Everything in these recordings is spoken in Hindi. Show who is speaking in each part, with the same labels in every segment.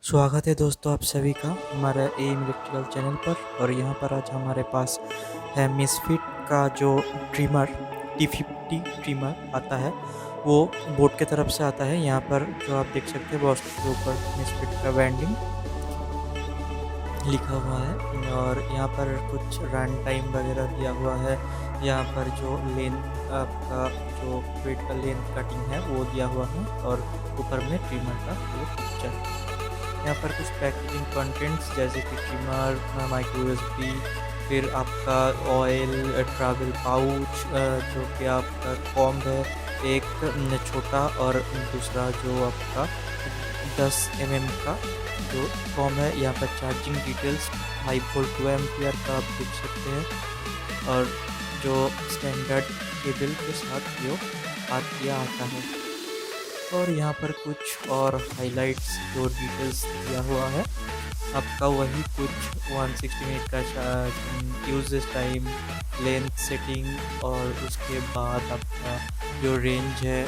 Speaker 1: स्वागत है दोस्तों आप सभी का हमारा एम इलेक्ट्रिकल चैनल पर। और यहाँ पर आज हमारे पास है मिसफिट का जो ट्रिमर T50 ट्रिमर आता है, वो बोट की तरफ से आता है। यहाँ पर जो आप देख सकते हैं बॉक्स के ऊपर मिसफिट का ब्रांडिंग लिखा हुआ है और यहाँ पर कुछ रन टाइम वगैरह दिया हुआ है। यहाँ पर जो लेंथ आपका जो वेट का लेंथ कटिंग है वो दिया हुआ है और ऊपर में ट्रिमर का वो पिक्चर। यहाँ पर कुछ पैकेजिंग कंटेंट्स जैसे कि ट्रिमर, माइक्रो यूएसबी, फिर आपका ऑयल, ट्रैवल पाउच, जो कि आपका कॉम्ब है एक छोटा और दूसरा जो आपका 10 mm का जो कॉम्ब है। यहाँ पर चार्जिंग डिटेल्स 5 वोल्ट 2 एम्पियर का आप देख सकते हैं और जो स्टैंडर्ड केबल के साथ जो किया आता है। और यहाँ पर कुछ और हाइलाइट्स जो डिटेल्स दिया हुआ है आपका वही कुछ 160 मिनट का यूजेस टाइम, लेंथ सेटिंग और उसके बाद आपका जो रेंज है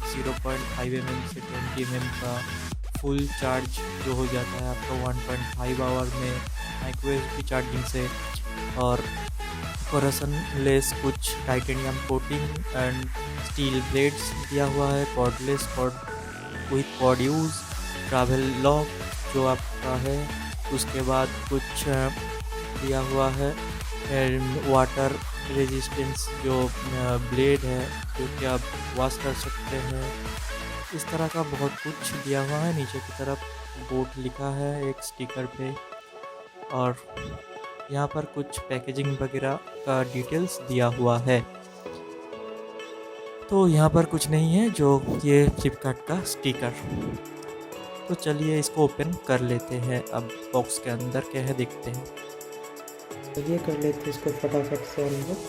Speaker 1: 0.5 mm से 20 mm का फुल चार्ज जो हो जाता है आपका 1.5 आवर में माइक्रो यूएसबी चार्जिंग से। और कोरेशन लेस कुछ titanium coating and steel blades दिया हुआ है, cordless cord with cord use, travel lock जो आपका है। उसके बाद कुछ दिया हुआ है वाटर रेजिस्टेंस जो ब्लेड है जो कि आप वॉश कर सकते हैं। इस तरह का बहुत कुछ दिया हुआ है। नीचे की तरफ बोट लिखा है एक स्टिकर पे और यहाँ पर कुछ पैकेजिंग वगैरह का डिटेल्स दिया हुआ है। तो यहाँ पर कुछ नहीं है जो ये फ्लिपकार्ट का स्टिकर। तो चलिए इसको ओपन कर लेते हैं। अब बॉक्स के अंदर क्या है देखते हैं।
Speaker 2: चलिए कर लेते हैं इसको फटाफट से अनबॉक्स।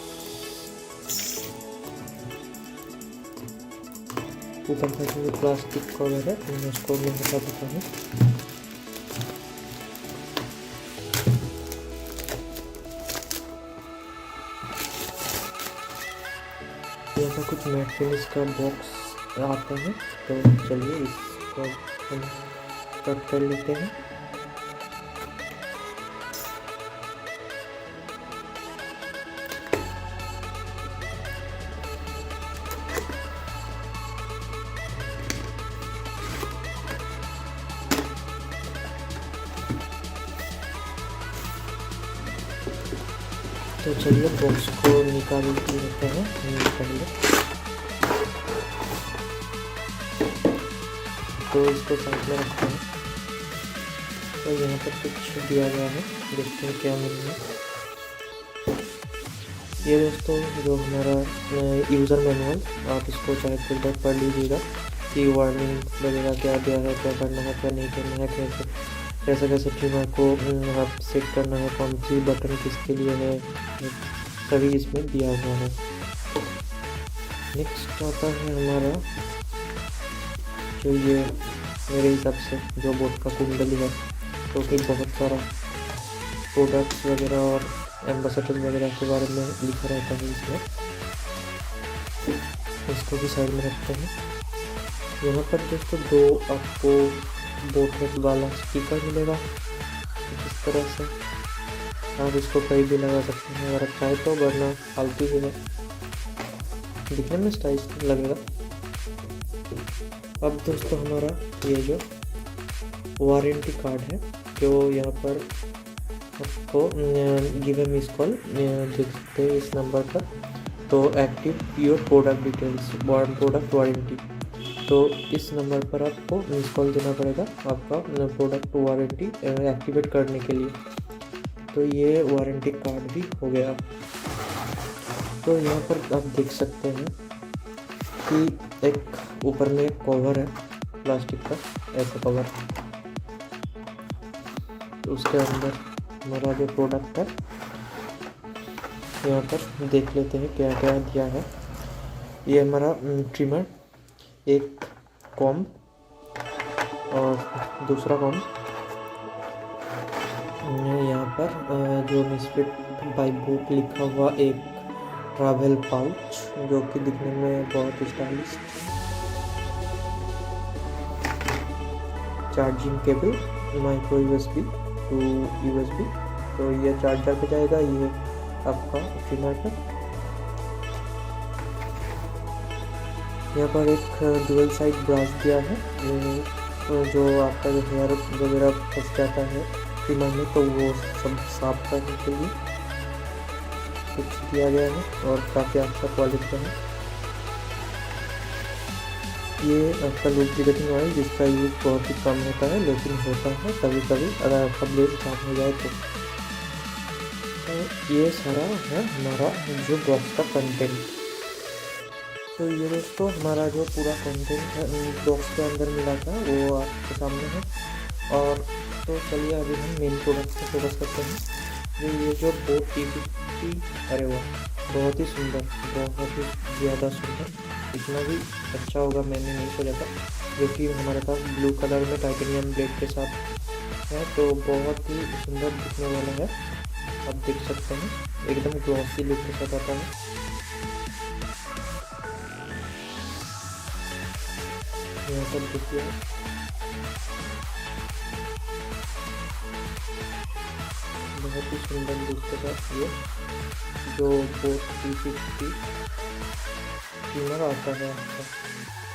Speaker 2: ऊपर का जो प्लास्टिक कवर है उसको मैं हटा देता हूँ। यहाँ पर कुछ मैट फिनिश का बॉक्स आता है, तो चलिए इसको हम कट कर लेते हैं। तो चलिए बॉक्स को निकाल लेते हैं पहले। तो इसको साइड में रखते हैं। तो यहाँ पर कुछ दिया गया है, देखते हैं क्या मिल रहा है। ये दोस्तों जो हमारा यूज़र मैनुअल, आप इसको चाहे फिर तक पढ़ लीजिएगा कि वार्निंग वगैरह क्या दिया है, क्या करना है क्या नहीं करना है, कैसे ट्रिमर को आप सेट करना है, कौन सी बटन किसके लिए है, सभी इसमें दिया हुआ है। नेक्स्ट आता है हमारा जो ये मेरे हिसाब से जो बोट का कुंडली है, तो फिर बहुत सारा प्रोडक्ट्स वगैरह और एम्बेसडर वगैरह के बारे में लिखा रहता है इसमें। इसको भी साइड में रखते हैं। यहाँ पर दोस्तों दो आपको बोट वाला स्टिकर मिलेगा इस तरह से। आप इसको कहीं भी लगा सकते हैं अगर आप चाहे तो, वरना फालतू ही है, दिखने में स्टाइलिश लगेगा। अब दोस्तों हमारा ये जो वारंटी कार्ड है जो यहाँ पर आपको गिव ए मिस कॉल देख सकते हैं इस नंबर पर। तो active your product details product warranty, तो इस नंबर पर आपको मिस कॉल देना पड़ेगा आपका प्रोडक्ट वारंटी एक्टिवेट करने के लिए। तो ये वारंटी कार्ड भी हो गया। तो यहाँ पर आप देख सकते हैं कि एक ऊपर में एक कवर है प्लास्टिक का, ऐसा कवर। तो उसके अंदर हमारा जो प्रोडक्ट है यहाँ पर देख लेते हैं क्या क्या दिया है। ये हमारा ट्रिमर, एक कॉम्ब और दूसरा कॉम्ब। यहाँ पर जो मिसफिट बाय बोट लिखा हुआ एक ट्रैवल पाउच जो कि दिखने में बहुत stylish. Charging cable micro USB to USB, तो ये चार्जर पे जाएगा। ये आपका ट्रिमर पर यहाँ पर एक डुअल साइड ब्रश दिया है, ये जो आपका जो हेयर वगैरह फंस जाता है ट्रिमर में तो वो सब साफ करने के लिए कुछ दिया गया है और काफ़ी अच्छा क्वालिटी का है। ये आपका लुब्रिकेटिंग ऑयल जिसका यूज़ बहुत ही कम होता है, लेकिन होता है कभी कभी अगर आपका ब्लेड साफ हो जाए तो। ये सारा है हमारा जो बॉक्स का कंटेंट। तो ये दोस्तों हमारा जो पूरा कंटेंट है बॉक्स के अंदर मिला था वो आपके सामने है। और तो चलिए अभी हम मेन प्रोडक्ट पर फोकस करते हैं। ये जो बोट T50, अरे वाह बहुत ही सुंदर, बहुत ही ज़्यादा सुंदर, इतना भी अच्छा होगा मैंने नहीं सोचा था, जो कि हमारे पास ब्लू कलर में टाइटेनियम ब्लेड के साथ है, तो बहुत ही सुंदर दिखने वाला है। आप देख सकते हैं एकदम ग्लॉसी लुक के साथ आता है। यहाँ पर देखिए बहुत ही सुंदर लुक के साथ ये जो बोट T50 ट्रिमर आता है आपका,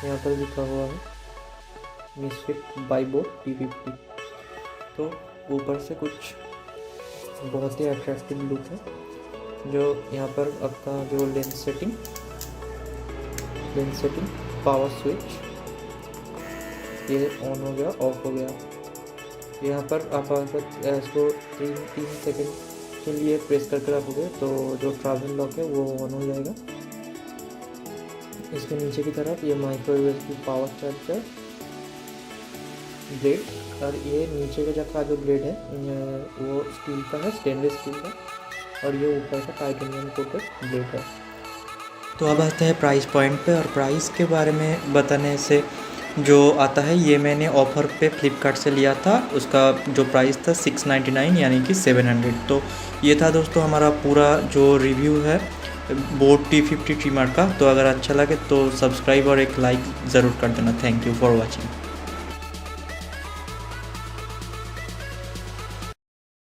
Speaker 2: यहाँ पर लिखा हुआ है मिसफिट बाय बोट T50। तो ऊपर से कुछ बहुत ही अट्रैक्टिव लुक है। जो यहाँ पर आपका जो लेंस सेटिंग, पावर स्विच, ये ऑन हो गया, ऑफ हो गया। यहाँ पर आप अगर इसको 3 सेकंड के लिए प्रेस करके रखोगे तो जो ट्रैवल लॉक है वो ऑन हो जाएगा। इसके नीचे की तरफ ये micro USB power charger blade, और ये नीचे का जगह जो ब्लेड है वो स्टील का है, स्टेनलेस स्टील का, और ये ऊपर का टाइटेनियम कोटेड ब्लेड है।
Speaker 1: तो अब आते हैं प्राइस पॉइंट पे, और प्राइस के बारे में बताने से जो आता है, ये मैंने ऑफ़र पे फ्लिपकार्ट से लिया था, उसका जो प्राइस था 699 यानी कि 700। तो ये था दोस्तों हमारा पूरा जो रिव्यू है बोट T50 ट्रिमर का। तो अगर अच्छा लगे तो सब्सक्राइब और एक लाइक ज़रूर कर देना। Thank you for watching.